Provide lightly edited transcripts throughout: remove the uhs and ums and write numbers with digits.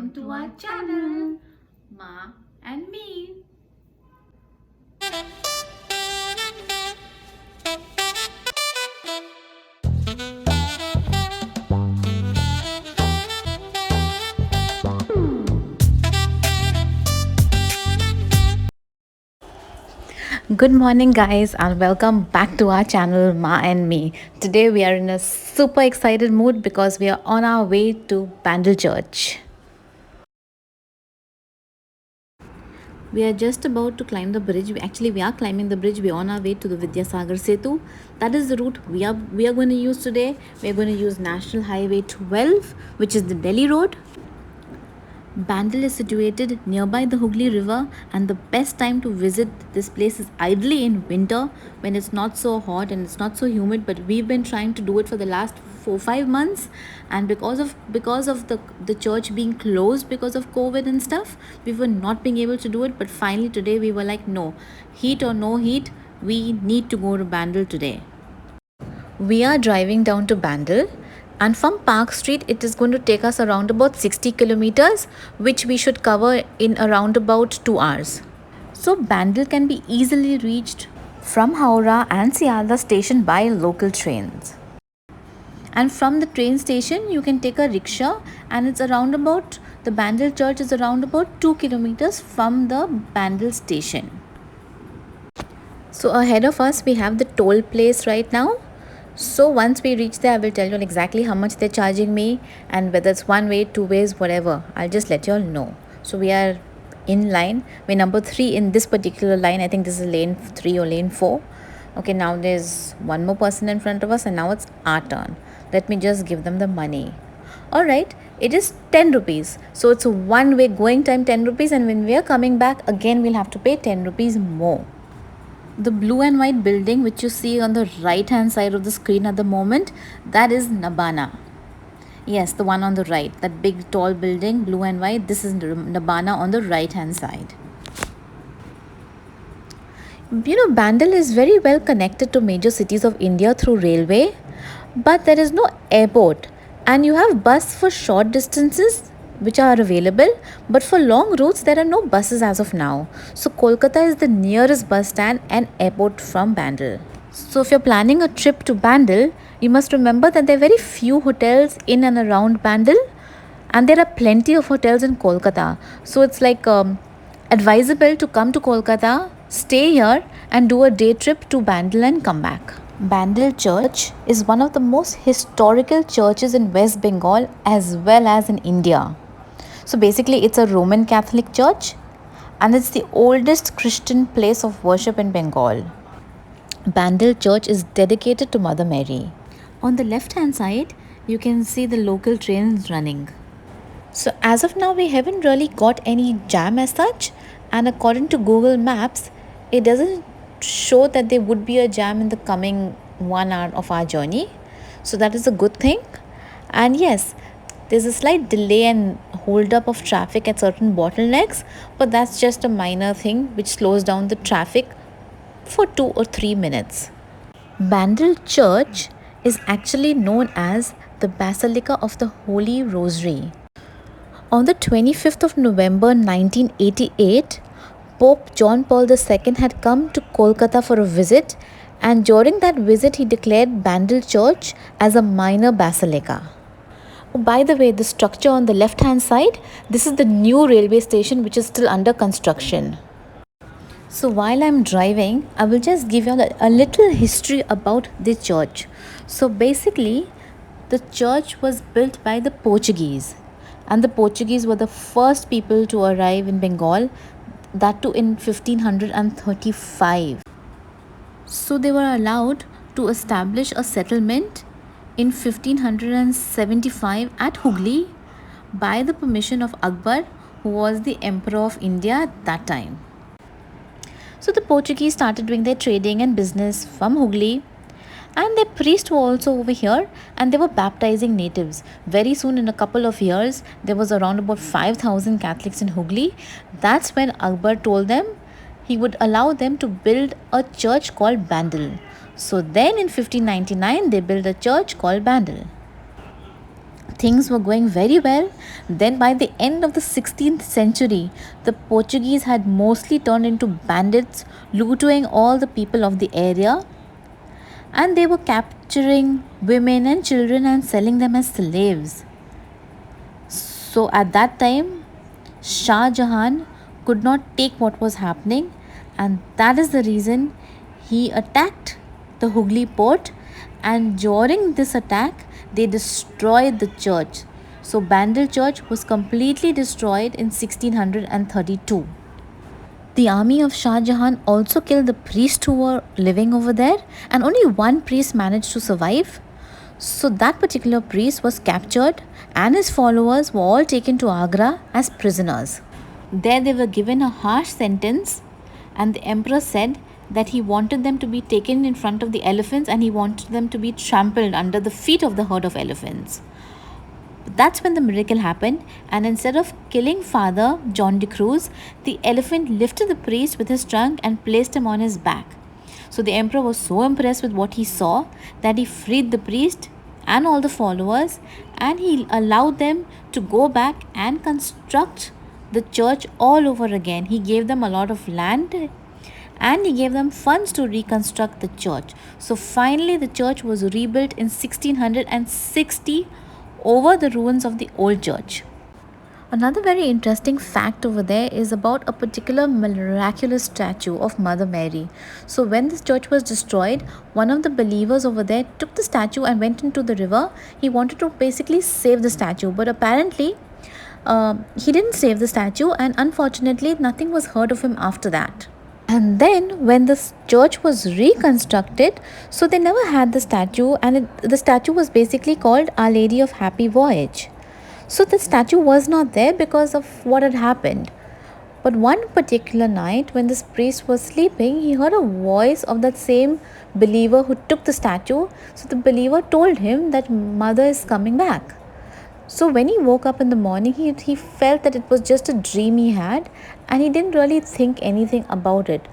welcome to our channel, Ma and me. Good morning guys and welcome back to our channel Ma and Me. Today we are in a super excited mood because we are on our way to Bandel Church. We are just about to climb the bridge. We are climbing the bridge. We are on our way to the Vidyasagar Setu. That is the route we are going to use today. We are going to use National Highway 12, which is the Delhi road. Bandel is situated nearby the Hooghly river, and the best time to visit this place is ideally in winter when it's not so hot and it's not so humid. But we've been trying to do it for the last 4-5 months, and because of the church being closed because of COVID and stuff, we were not being able to do it. But finally today we were like, no, heat or no heat, we need to go to Bandel today. We are driving down to Bandel, and from Park Street it is going to take us around about 60 kilometers, which we should cover in around about 2 hours. So Bandel can be easily reached from Howrah and Sialda station by local trains. And from the train station you can take a rickshaw, and it's around about, the Bandel church is around about 2 kilometers from the Bandel station. So ahead of us we have the toll place right now. So once we reach there, I will tell you exactly how much they're charging me, and whether it's one way, 2 ways, whatever. I'll just let you all know. So we are in line. We're number 3 in this particular line. I think this is lane 3 or lane 4. Okay, now there's one more person in front of us, and now it's our turn. Let me just give them the money. Alright, it is 10 rupees. So it's a one way going time, 10 rupees, and when we are coming back, again we'll have to pay 10 rupees more. The blue and white building which you see on the right hand side of the screen at the moment, that is Nabana. Yes, the one on the right, that big tall building, blue and white, this is Nabana on the right hand side. You know, Bandel is very well connected to major cities of India through railway, but there is no airport, and you have bus for short distances which are available, but for long routes there are no buses as of now. So Kolkata is the nearest bus stand and airport from Bandel. So if you're planning a trip to Bandel, you must remember that there are very few hotels in and around Bandel, and there are plenty of hotels in Kolkata. So it's like advisable to come to Kolkata, stay here, and do a day trip to Bandel and come back. Bandel Church is one of the most historical churches in West Bengal as well as in India. So basically it's a Roman Catholic church, and it's the oldest Christian place of worship in Bengal. Bandel Church is dedicated to Mother Mary. On the left hand side you can see the local trains running. So as of now we haven't really got any jam as such, and according to Google Maps it doesn't show that there would be a jam in the coming 1 hour of our journey. So that is a good thing. And yes, there's a slight delay and hold up of traffic at certain bottlenecks, but that's just a minor thing which slows down the traffic for 2 or 3 minutes. Bandel Church is actually known as the Basilica of the Holy Rosary. On the 25th of November 1988, Pope John Paul II had come to Kolkata for a visit, and during that visit he declared Bandel Church as a minor basilica. Oh, by the way, the structure on the left hand side, this is the new railway station which is still under construction. So while I'm driving, I will just give you a little history about the church. So basically, the church was built by the Portuguese, and the Portuguese were the first people to arrive in Bengal, that too in 1535. So they were allowed to establish a settlement in 1575 at Hooghly by the permission of Akbar, who was the Emperor of India at that time. So the Portuguese started doing their trading and business from Hooghly, and their priests were also over here, and they were baptizing natives. Very soon, in a couple of years, there was around about 5,000 Catholics in Hooghly. That's when Akbar told them he would allow them to build a church called Bandel. So then in 1599 they built a church called Bandel. Things were going very well. Then, by the end of the 16th century, the Portuguese had mostly turned into bandits, looting all the people of the area, and they were capturing women and children and selling them as slaves. So, at that time, Shah Jahan could not take what was happening, and that is the reason he attacked the Hooghly port. And during this attack, they destroyed the church. So, Bandel Church was completely destroyed in 1632. The army of Shah Jahan also killed the priests who were living over there, and only one priest managed to survive. So, that particular priest was captured, and his followers were all taken to Agra as prisoners. There, they were given a harsh sentence, and the emperor said that he wanted them to be taken in front of the elephants and he wanted them to be trampled under the feet of the herd of elephants. That's when the miracle happened, and instead of killing Father John de Cruz, the elephant lifted the priest with his trunk and placed him on his back. So the emperor was so impressed with what he saw that he freed the priest and all the followers, and he allowed them to go back and construct the church all over again. He gave them a lot of land and he gave them funds to reconstruct the church. So finally, the church was rebuilt in 1660 over the ruins of the old church. Another very interesting fact over there is about a particular miraculous statue of Mother Mary. So, when this church was destroyed, one of the believers over there took the statue and went into the river. He wanted to basically save the statue, but apparently, he didn't save the statue, and unfortunately, nothing was heard of him after that. And then, when the church was reconstructed, so they never had the statue, and the statue was basically called Our Lady of Happy Voyage. So the statue was not there because of what had happened. But one particular night, when this priest was sleeping, he heard a voice of that same believer who took the statue. So the believer told him that Mother is coming back. So when he woke up in the morning, he felt that it was just a dream he had, and he didn't really think anything about it.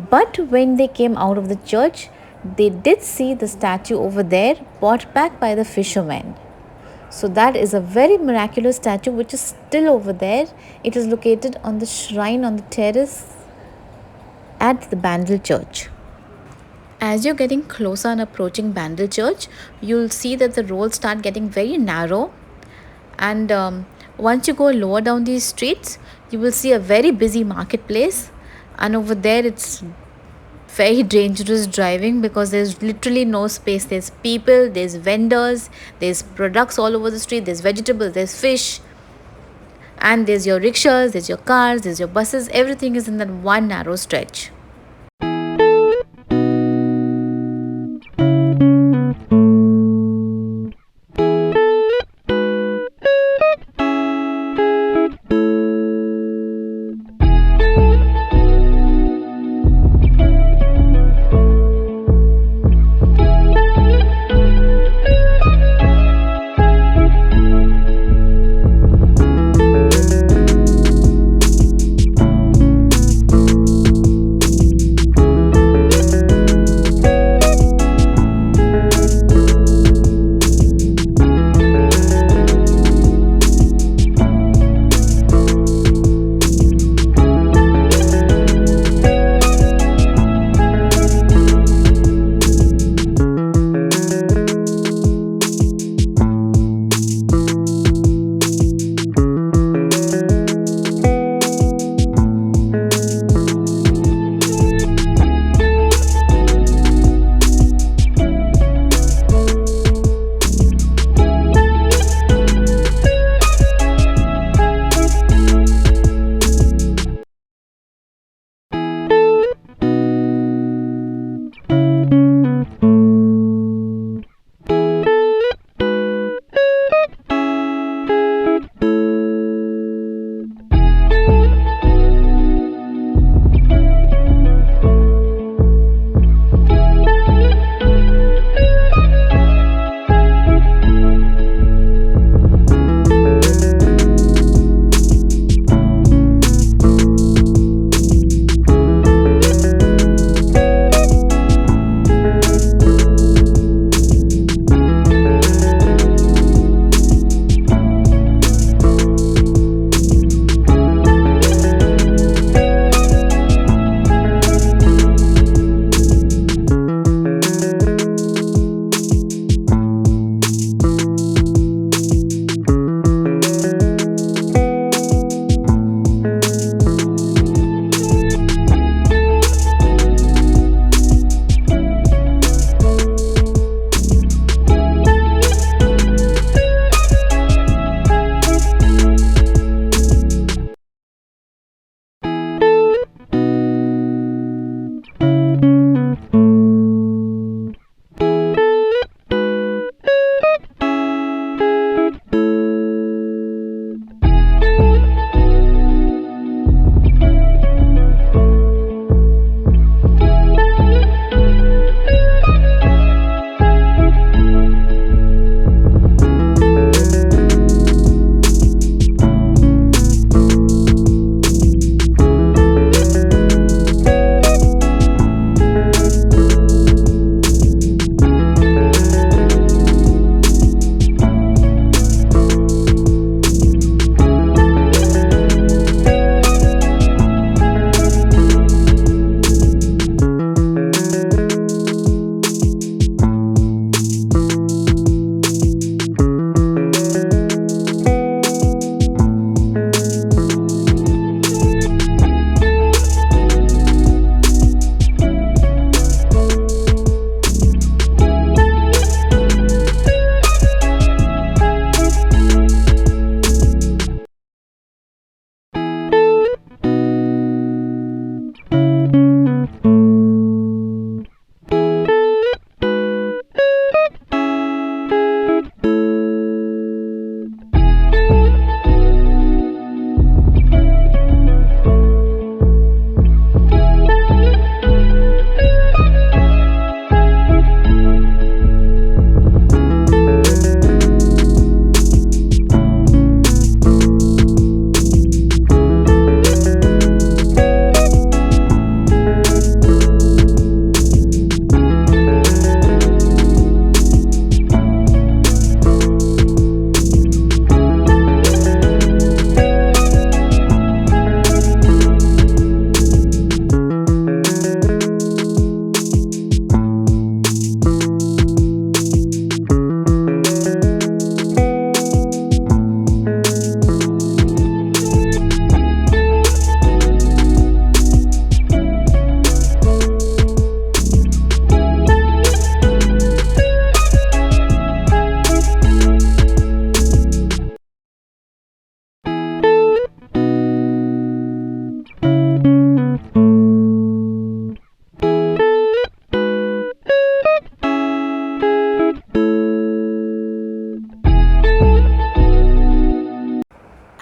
But when they came out of the church, they did see the statue over there brought back by the fishermen. So that is a very miraculous statue which is still over there. It is located on the shrine on the terrace at the Bandel Church. As you're getting closer and approaching Bandel Church, you'll see that the roads start getting very narrow, and once you go lower down these streets, you will see a very busy marketplace, and over there it's very dangerous driving because there's literally no space. There's people, there's vendors, there's products all over the street, there's vegetables, there's fish, and there's your rickshaws, there's your cars, there's your buses. Everything is in that one narrow stretch.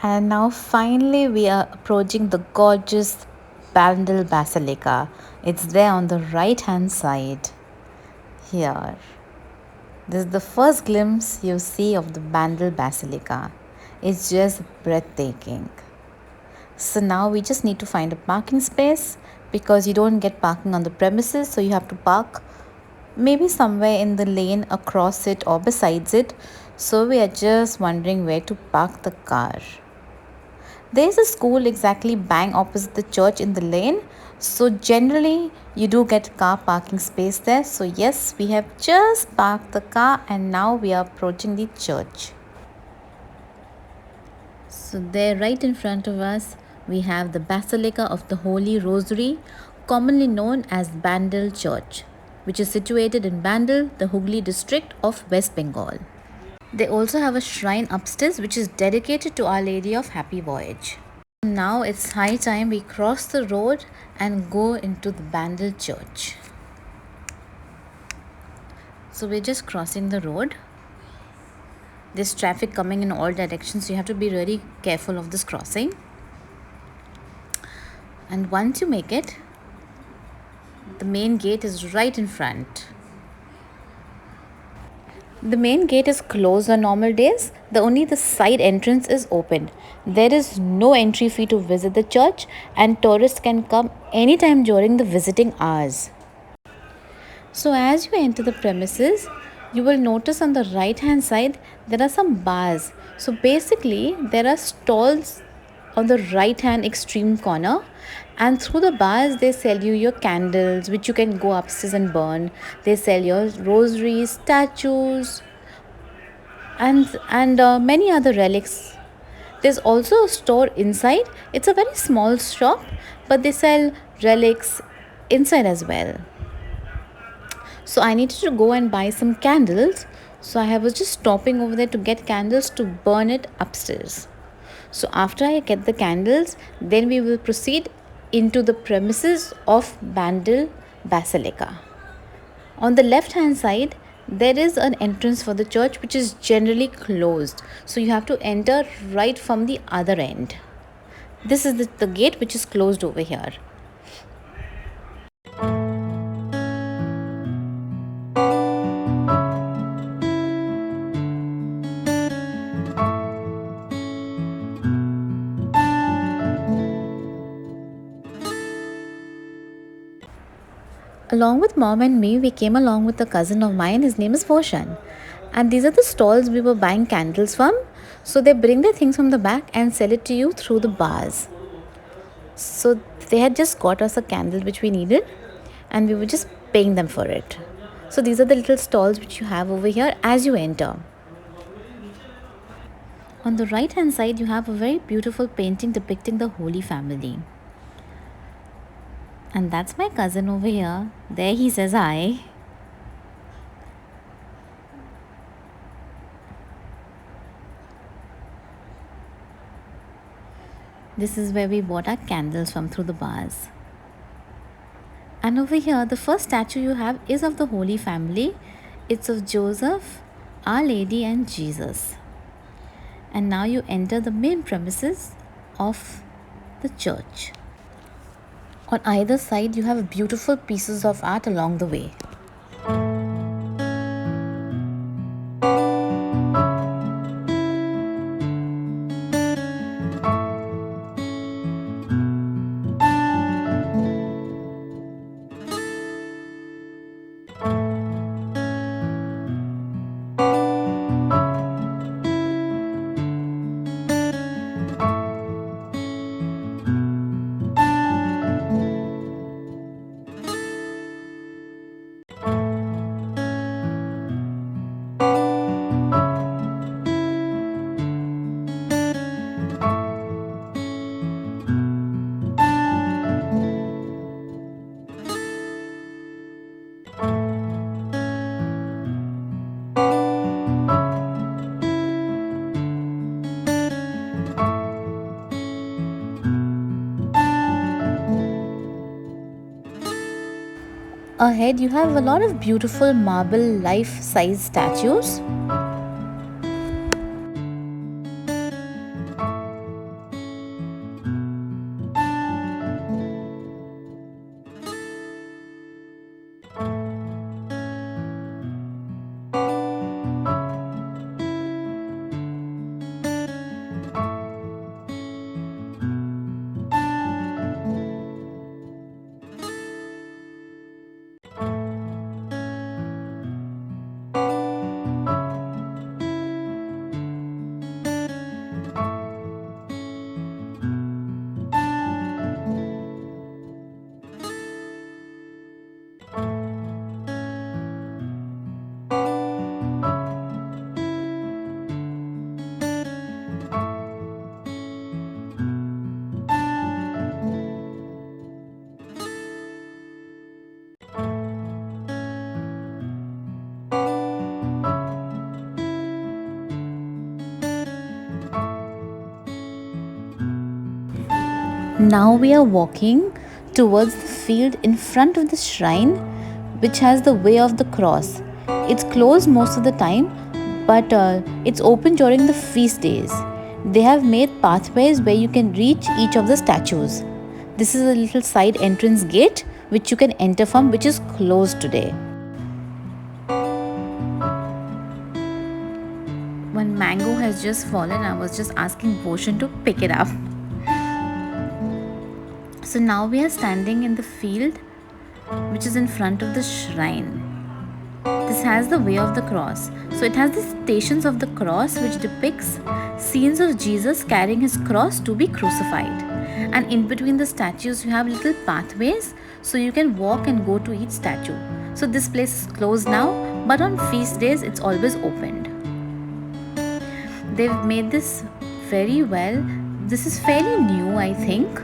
And now finally we are approaching the gorgeous Bandel Basilica. It's there on the right hand side here. This is the first glimpse you see of the Bandel Basilica. It's just breathtaking. So now we just need to find a parking space because you don't get parking on the premises, so you have to park maybe somewhere in the lane across it or besides it. So we are just wondering where to park the car. There's a school exactly bang opposite the church in the lane. So generally you do get car parking space there. So yes, we have just parked the car and now we are approaching the church. So there right in front of us we have the Basilica of the Holy Rosary, commonly known as Bandel Church, which is situated in Bandel, the Hooghly district of West Bengal. They also have a shrine upstairs which is dedicated to Our Lady of Happy Voyage. Now it's high time we cross the road and go into the Bandel Church. So we're just crossing the road. There's traffic coming in all directions, so you have to be really careful of this crossing. And once you make it, the main gate is right in front. The main gate is closed on normal days. Only the side entrance is open. There is no entry fee to visit the church, and tourists can come anytime during the visiting hours. So as you enter the premises, you will notice on the right hand side there are some bars. So basically there are stalls on the right hand extreme corner, and through the bars they sell you your candles which you can go upstairs and burn. They sell your rosaries, statues, and many other relics. There's also a store inside. It's a very small shop, but they sell relics inside as well. So I needed to go and buy some candles. So I was just stopping over there to get candles to burn it upstairs. So after I get the candles, then we will proceed into the premises of Bandel Basilica. On the left hand side, there is an entrance for the church which is generally closed. So you have to enter right from the other end. This is the gate which is closed over here. Along with mom and me, we came along with a cousin of mine. His name is Foshan. And these are the stalls we were buying candles from. So they bring their things from the back and sell it to you through the bars. So they had just got us a candle which we needed, and we were just paying them for it. So these are the little stalls which you have over here as you enter. On the right hand side, you have a very beautiful painting depicting the Holy Family. And that's my cousin over here. There he says hi. This is where we bought our candles from through the bars. And over here, the first statue you have is of the Holy Family. It's of Joseph, Our Lady and Jesus. And now you enter the main premises of the church. On either side, you have beautiful pieces of art along the way. Ahead, you have a lot of beautiful marble life-size statues. Now we are walking towards the field in front of the shrine, which has the way of the cross. It's closed most of the time, but it's open during the feast days. They have made pathways where you can reach each of the statues. This is a little side entrance gate which you can enter from, which is closed today. One mango has just fallen. I was just asking Bhushan to pick it up. So now we are standing in the field which is in front of the shrine. This has the way of the cross. So it has the stations of the cross which depicts scenes of Jesus carrying his cross to be crucified. And in between the statues you have little pathways so you can walk and go to each statue. So this place is closed now, but on feast days it's always opened. They've made this very well. This is fairly new, I think.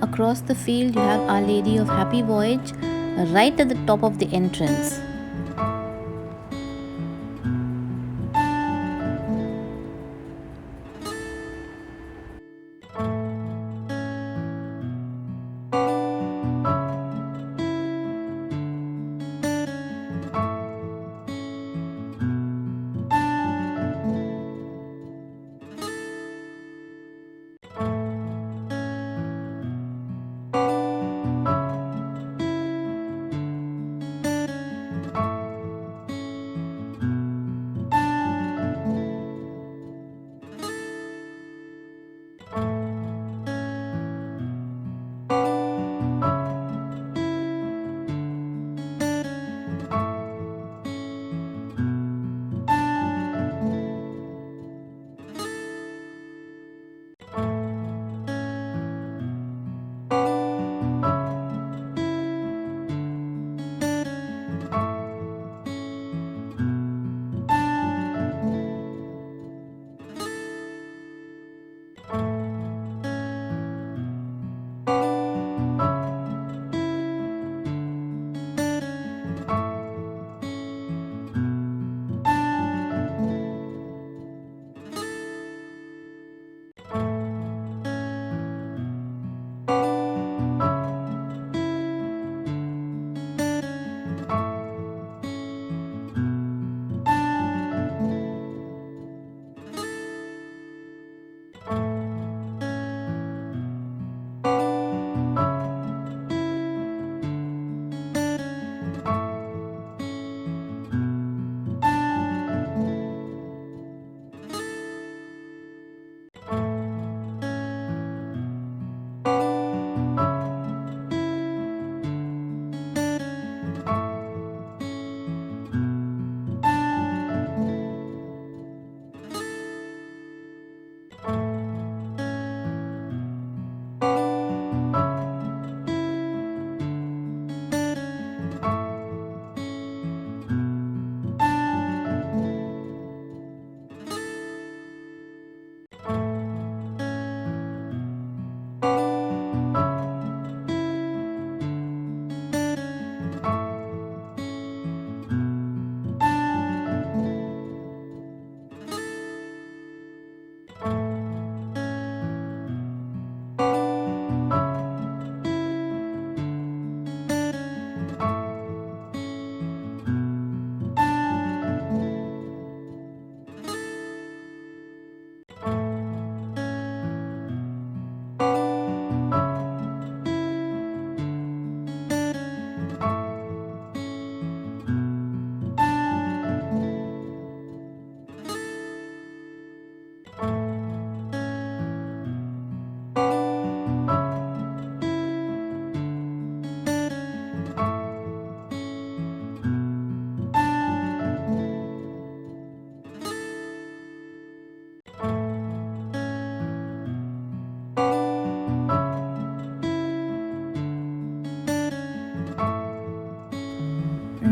Across the field you have Our Lady of Happy Voyage right at the top of the entrance.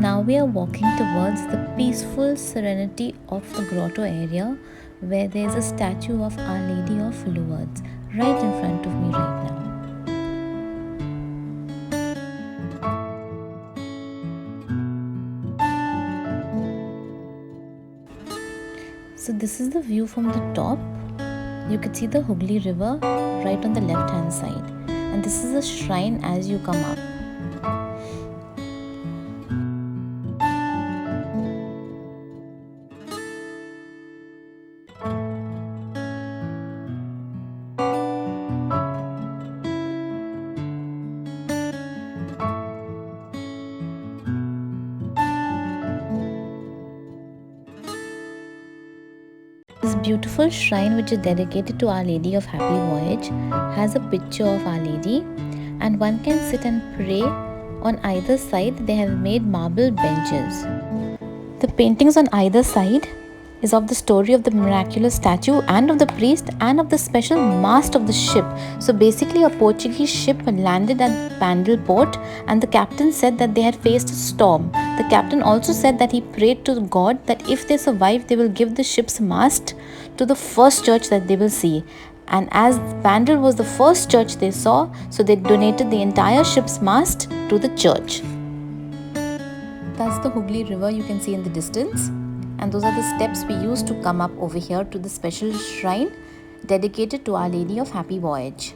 Now we are walking towards the peaceful serenity of the grotto area, where there is a statue of Our Lady of Lourdes right in front of me right now. So this is the view from the top. You can see the Hooghly River right on the left hand side, and this is a shrine as you come up. This beautiful shrine, which is dedicated to Our Lady of Happy Voyage, has a picture of Our Lady, and one can sit and pray. On either side, they have made marble benches. The paintings on either side is of the story of the miraculous statue and of the priest and of the special mast of the ship. So basically, a Portuguese ship landed at Bandel port, and the captain said that they had faced a storm. The captain also said that he prayed to God that if they survive, they will give the ship's mast to the first church that they will see. And as Bandel was the first church they saw, so they donated the entire ship's mast to the church. That's the Hooghly River you can see in the distance, and those are the steps we used to come up over here to the special shrine dedicated to Our Lady of Happy Voyage.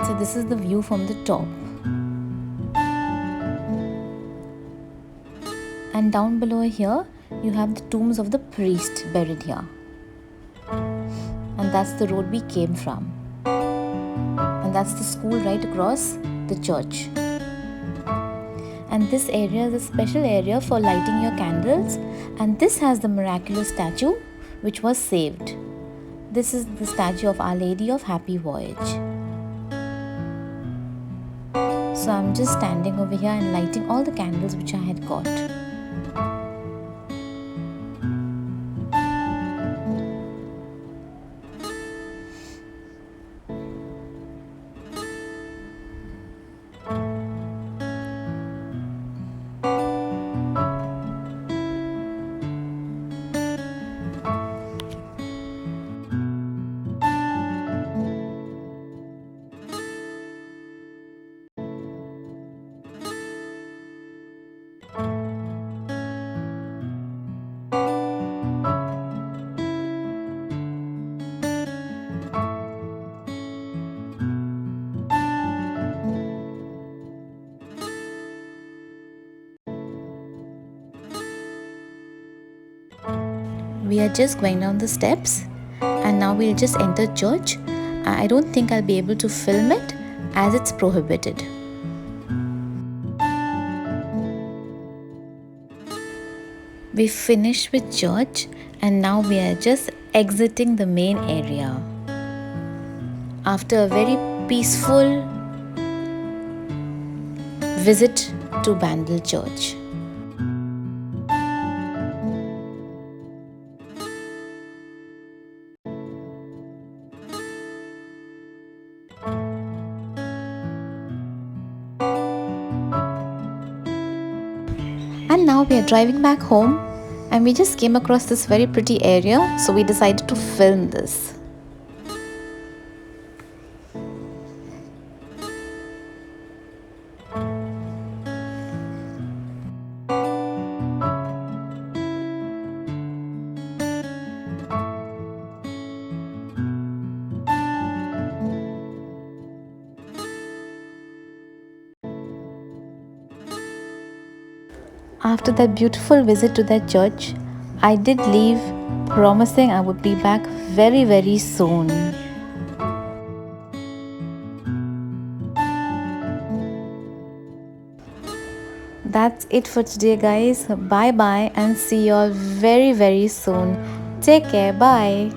So this is the view from the top. And down below here, you have the tombs of the priest buried here. And that's the road we came from. And that's the school right across the church. And this area is a special area for lighting your candles. And this has the miraculous statue which was saved. This is the statue of Our Lady of Happy Voyage. So I'm just standing over here and lighting all the candles which I had got. We are just going down the steps, and now we'll just enter church. I don't think I'll be able to film it as it's prohibited. We finished with church, and now we are just exiting the main area. After a very peaceful visit to Bandel Church. And now we are driving back home, and we just came across this very pretty area, so we decided to film this. After that beautiful visit to that church, I did leave, promising I would be back very, very soon. That's it for today, guys. Bye bye, and see you all very, very soon. Take care. Bye.